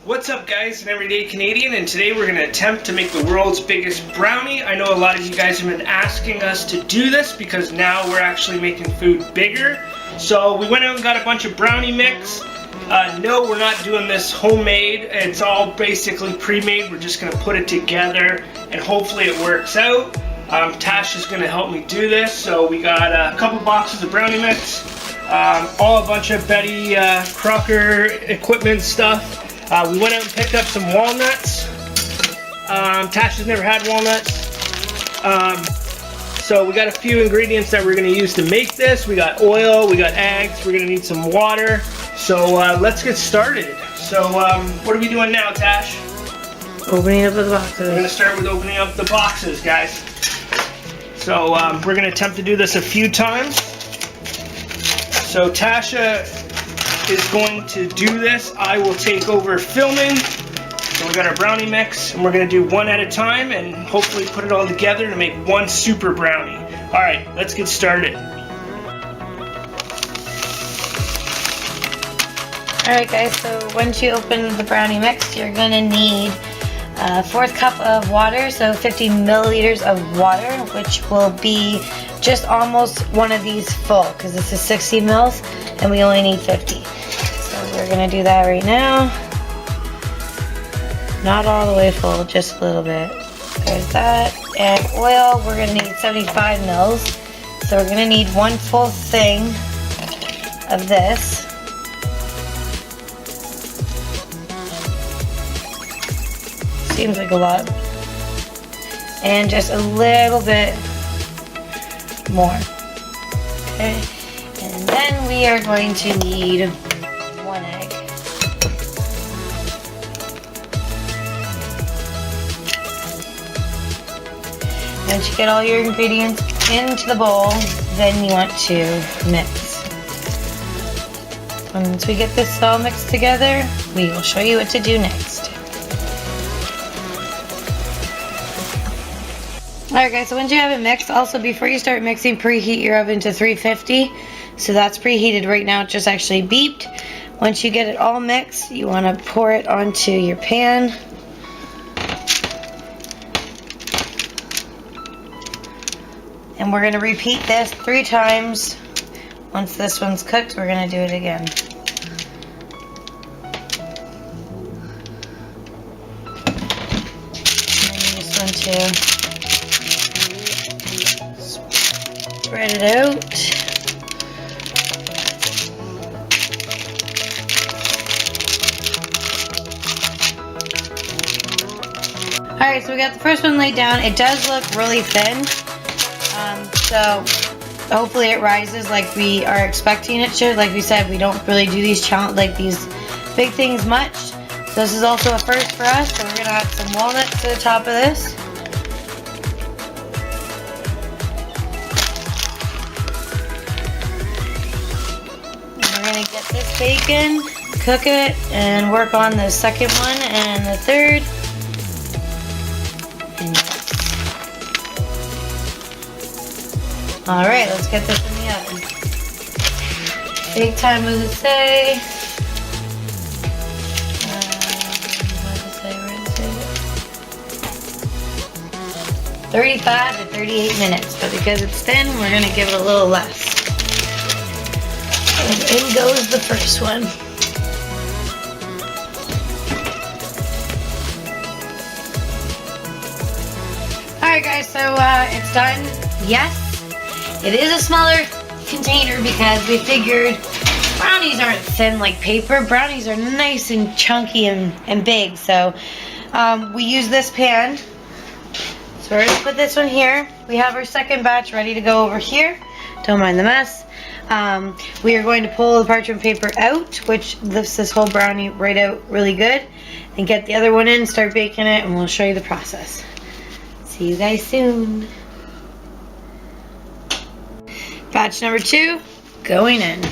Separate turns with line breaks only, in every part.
What's up guys, an everyday Canadian, and today we're going to attempt to make the world's biggest brownie. I know a lot of you guys have been asking us to do this because now we're actually making food bigger. So we went out and got a bunch of brownie mix. No, we're not doing this homemade. It's all basically pre-made. We're just going to put it together and hopefully it works out. Tash is going to help me do this. So we got a couple boxes of brownie mix, a bunch of Betty Crocker equipment stuff. We went out and picked up some walnuts. Tash has never had walnuts. So we got a few ingredients that we're going to use to make this. We got oil, we got eggs, we're going to need some water. So let's get started. So what are we doing now, Tash?
Opening up the boxes.
We're going to start with opening up the boxes, guys. So we're going to attempt to do this a few times. So Tasha is going to do this. I will take over filming. So we got our brownie mix and we're going to do one at a time and hopefully put it all together to make one super brownie. Alright, let's get started.
Alright guys, so once you open the brownie mix, you're going to need a 1/4 cup of water, so 50 milliliters of water, which will be just almost one of these full, because this is 60 mils and we only need 50. So we're going to do that right now. Not all the way full, just a little bit. There's that. And oil, we're going to need 75 mils. So we're going to need one full thing of this. Seems like a lot. And just a little bit more. Okay. And then we are going to need 1 egg. Once you get all your ingredients into the bowl, then you want to mix. Once we get this all mixed together, we will show you what to do next. Alright guys, so once you have it mixed, also before you start mixing, preheat your oven to 350. So that's preheated right now, it just actually beeped. Once you get it all mixed, you want to pour it onto your pan. And we're going to repeat this 3 times. Once this one's cooked, we're going to do it again. And this one too. Spread it out. Alright, so we got the first one laid down. It does look really thin. So hopefully it rises like we are expecting it to. Like we said, we don't really do these these big things much. So this is also a first for us. So we're gonna add some walnuts to the top of this. And we're gonna get this bacon, cook it, and work on the second one and the third. Alright, let's get this in the oven. Bake time, what does it say? Where does it say? 35 to 38 minutes, but because it's thin, we're going to give it a little less. And in goes the first one. Alright guys, so it's done. Yes. It is a smaller container because we figured brownies aren't thin like paper. Brownies are nice and chunky and big. So we use this pan. So we're going to put this one here. We have our second batch ready to go over here. Don't mind the mess. We are going to pull the parchment paper out, which lifts this whole brownie right out really good. And get the other one in, start baking it, and we'll show you the process. See you guys soon. Batch number 2 going in.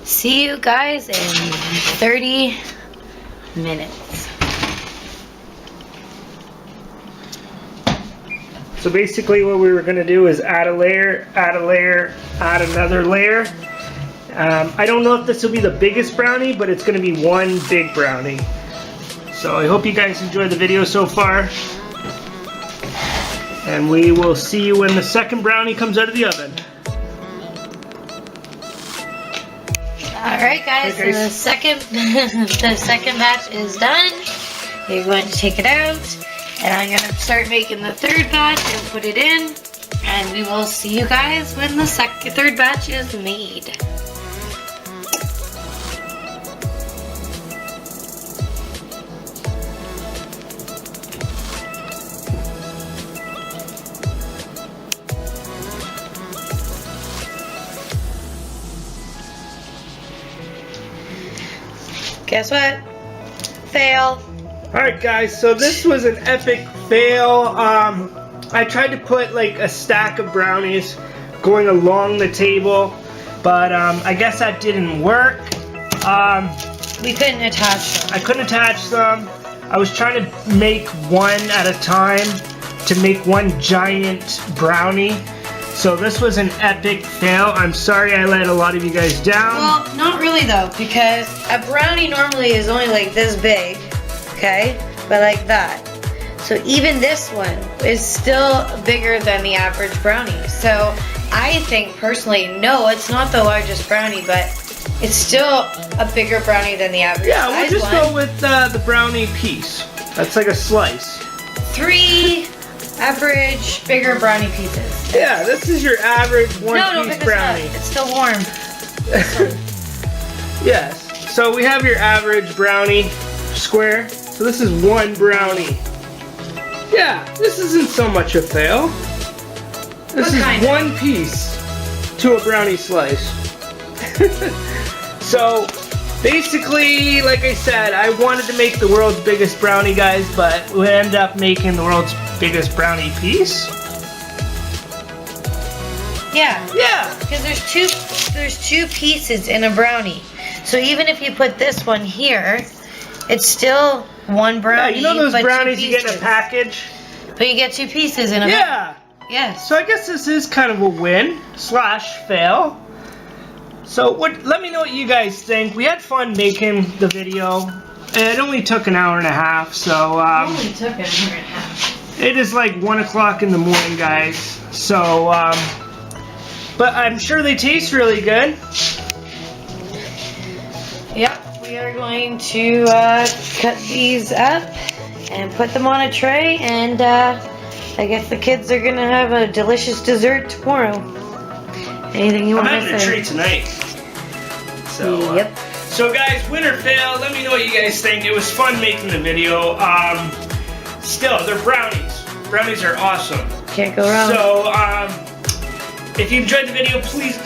See you guys in 30 minutes.
So basically what we were going to do is add a layer, add another layer, I don't know if this will be the biggest brownie, but it's going to be one big brownie. So I hope you guys enjoyed the video so far. And we will see you when the second brownie comes out of the oven.
Alright guys,
Okay,
so the second batch is done. You're going to take it out, and I'm going to start making the third batch and put it in, and we will see you guys when the third batch is made. Guess what? Fail.
Alright guys, so this was an epic fail. I tried to put like a stack of brownies going along the table, but I guess that didn't work.
We couldn't attach them.
I couldn't attach them. I was trying to make one at a time to make one giant brownie. So this was an epic fail. I'm sorry I let a lot of you guys down.
Well, not really though, because a brownie normally is only like this big, okay? But like that. So even this one is still bigger than the average brownie. So I think personally, no, it's not the largest brownie, but it's still a bigger brownie than the average.
Yeah, we'll just go with the brownie piece. That's like a slice.
3 average bigger brownie pieces.
Yeah, this is your average one-piece brownie.
It's still warm.
Yes. So we have your average brownie square. So this is one brownie. Yeah, this isn't so much a fail. This is one piece to a brownie slice. So basically, like I said, I wanted to make the world's biggest brownie, guys, but we ended up making the world's biggest brownie piece.
Yeah.
Yeah.
Because there's two pieces in a brownie. So even if you put this one here, it's still one brownie.
Yeah, you know those brownies you get in a
pieces.
package?
But you get 2 pieces in a
Yeah.
Yes.
So I guess this is kind of a win / fail. So let me know what you guys think. We had fun making the video. It only took an hour and a half, so
It only took an hour and a half.
it is like 1 o'clock in the morning, guys. So but I'm sure they taste really good.
Yep, we are going to cut these up and put them on a tray, and I guess the kids are gonna have a delicious dessert tomorrow. Anything you
I'm
want to
having a
say?
treat tonight. So
Yep.
So guys, win or fail, let me know what you guys think. It was fun making the video. Still, they're brownies. Brownies are awesome.
Can't go wrong.
So if you enjoyed the video, please